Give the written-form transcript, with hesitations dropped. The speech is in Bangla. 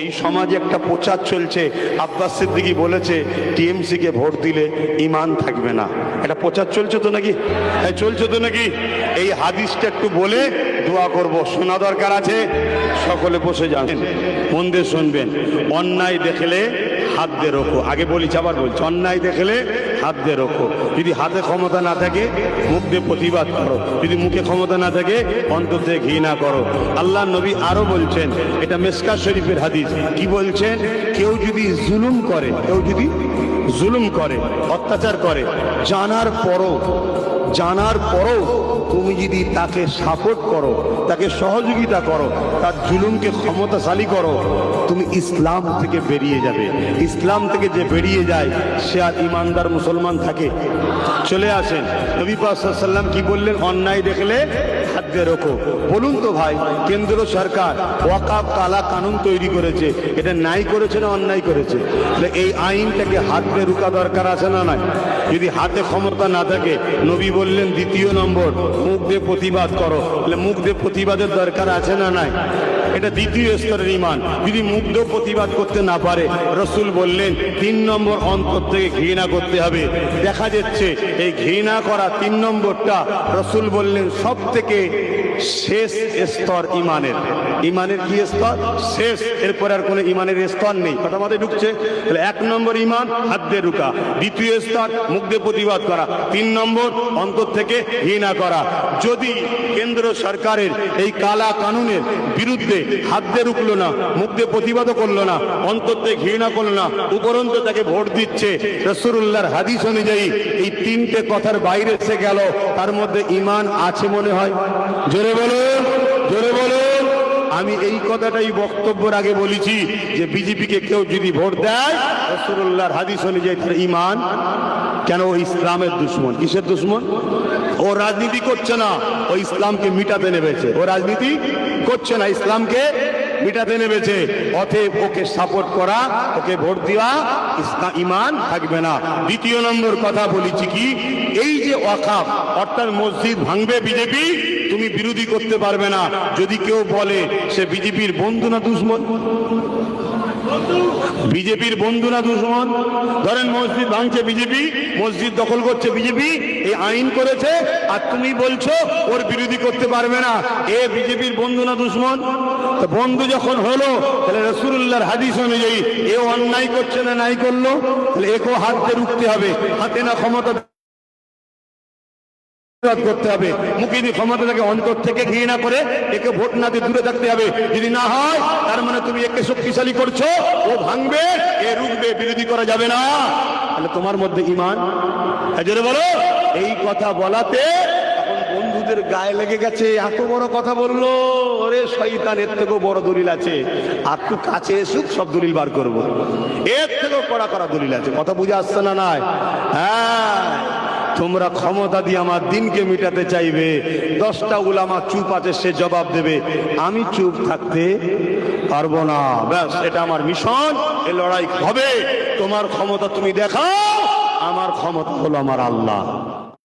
এই সমাজে একটা প্রচার চলছে, আব্বাস সিদ্দিকী বলেছে টিএমসি কে ভোট দিলে ঈমান থাকবে না। এটা প্রচার চলছে তো নাকি? চলছে তো নাকি? এই হাদিসটা একটু বলে দোয়া করব, শোনা দরকার আছে। সকলে বসে যান, মন দিয়ে শুনবেন। অন্যায় দেখলে হাত দিয়ে রোখো। আগে বলেছি, আবার বলছি, অন্যায় দেখলে হাত দিয়ে রোখো। যদি হাতে ক্ষমতা না থাকে মুখ দিয়ে প্রতিবাদ করো, যদি মুখে ক্ষমতা না থাকে অন্তর দিয়ে ঘৃণা করো। আল্লাহ নবী আরো বলছেন, এটা মিশকাত শরীফের হাদিস, কি বলছেন? কেউ যদি জুলুম করে, কেউ যদি জুলুম করে, অত্যাচার করে, জানার পরও তুমি যদি তাকে সাপোর্ট করো, তাকে সহযোগিতা করো, তার জুলুমকে ক্ষমতাশালী করো, তুমি ইসলাম থেকে বেরিয়ে যাবে। ইসলাম থেকে যে বেরিয়ে যায় সে আর ইমানদার মুসলমান থাকে? চলে আসেন, নবী পাক সাল্লাল্লাহু আলাইহি ওয়াসাল্লাম কি বললেন? অন্যায় দেখলে হাত দিয়ে রোখো। বলুন তো ভাই, কেন্দ্র সরকার ওয়াকফ কালা কানুন তৈরি করেছে, এটা ন্যায় করেছে না অন্যায় করেছে? এই আইনটাকে হাত দিয়ে রোকা দরকার আছে না নাই? যদি হাতে ক্ষমতা না থাকে, নবী বললেন দ্বিতীয় নম্বর মুখ দিয়ে প্রতিবাদ করো। মুখ দিয়ে প্রতিবাদের দরকার আছে না নাই? এটা দ্বিতীয় স্তরের ঈমান। যদি মুখ দিয়ে প্রতিবাদ করতে না পারে, রাসূল বললেন 3 নম্বর অন্তর থেকে ঘৃণা করতে হবে। দেখা যাচ্ছে এই ঘৃণা করা 3 নম্বরটা রাসূল বললেন সব থেকে শেষ স্তর ঈমানের। ঈমানের কি স্তর? শেষ। এরপর আর কোনো ঈমানের স্তর নেই। কথা মাথায় ঢুকছে? তাহলে 1 নম্বর ঈমান হাত দিয়ে রুকা, দ্বিতীয় স্তর মুখ দিয়ে প্রতিবাদ করা, 3 নম্বর অন্তর থেকে ঘৃণা করা। যদি কেন্দ্র সরকারের এই কালা কানুনের বিরুদ্ধে হাত দিয়ে রুকলো না, মুখ দিয়ে প্রতিবাদও করলো না, অন্তর থেকে ঘৃণা করলো না, উপরন্তু তাকে ভোট দিচ্ছে, রাসূলুল্লাহর হাদিস অনুযায়ী এই 3টে কথার বাইরে এসে গেল, তার মধ্যে ঈমান আছে মনে হয়? জোরে বলুন, জোরে বলুন। আমি এই কথাটাই বক্তব্যের আগে বলেছি যে বিজেপিকে কেউ যদি ভোট দেয়, রাসূলুল্লাহর হাদিস অনুযায়ী তার ঈমান। কেন? ও ইসলামের দুশমন। কিসের দুশমন? ও রাজনীতি করছে না, ও ইসলামকে মিটাতে নেমেছে। ও রাজনীতি করছে না, ইসলামকে মিটাতে নেমেছে। অতএব ওকে সাপোর্ট করা, ওকে ভোট দেওয়া, ঈমান থাকবে না। দ্বিতীয় নম্বর কথা বলেছি কি, এই যে ওয়াকফ অর্থাৎ মসজিদ ভাঙবে বিজেপি, তুমি বিরোধী করতে পারবে না। যদি কেউ বলে সে বিজেপির বন্ধু না দুশমন? বিজেপির বন্ধু না দুশমন? ধরেন মসজিদ ভাঙছে বিজেপি, মসজিদ দখল করছে বিজেপি, এই আইন করেছে, আর তুমি বলছো ওর বিরোধী করতে পারবে না, এ বিজেপির বন্ধু না দুশমন? তো বন্ধু যখন হলো, তাহলে রাসূলুল্লাহর হাদিস অনুযায়ী এ অন্যায় করছে না নাই করলো, তাহলে একেও হাত দিয়ে রুখতে হবে। হাতে না ক্ষমতা করতে হবে, মুখে দিয়ে ক্ষমতা থেকে অন্তর থেকে ঘৃণা করে একে ভোট না দিয়ে দূরে থাকতে হবে। যদি না হয় তার মানে তুমি একে শক্তিশালী করছো, ও ভাঙবে, এ রুখবে, বিরোধী করা যাবে না। তাহলে তোমার মধ্যে ঈমান। জোরে বলো। এই কথা বলাতে এখন বন্ধুদের গায়ে লেগে গেছে, এত বড় কথা বললো, ওরে শয়তান, এর থেকেও বড় দলিল আছে, আর একটু কাছে এসুক সব দলিল বার করবো, এর থেকেও কড়া কড়া দলিল আছে। কথা বুঝে আসছে না নাই? হ্যাঁ, তোমরা ক্ষমতা দিয়ে আমার দিনকে মিটাতে চাইবে, 10টা উলামা চুপ আছে, সে জবাব দেবে, আমি চুপ থাকতে পারবো না। ব্যাস, এটা আমার মিশন, এ লড়াই হবে। তোমার ক্ষমতা তুমি দেখাও, আমার ক্ষমতা হলো আমার আল্লাহ।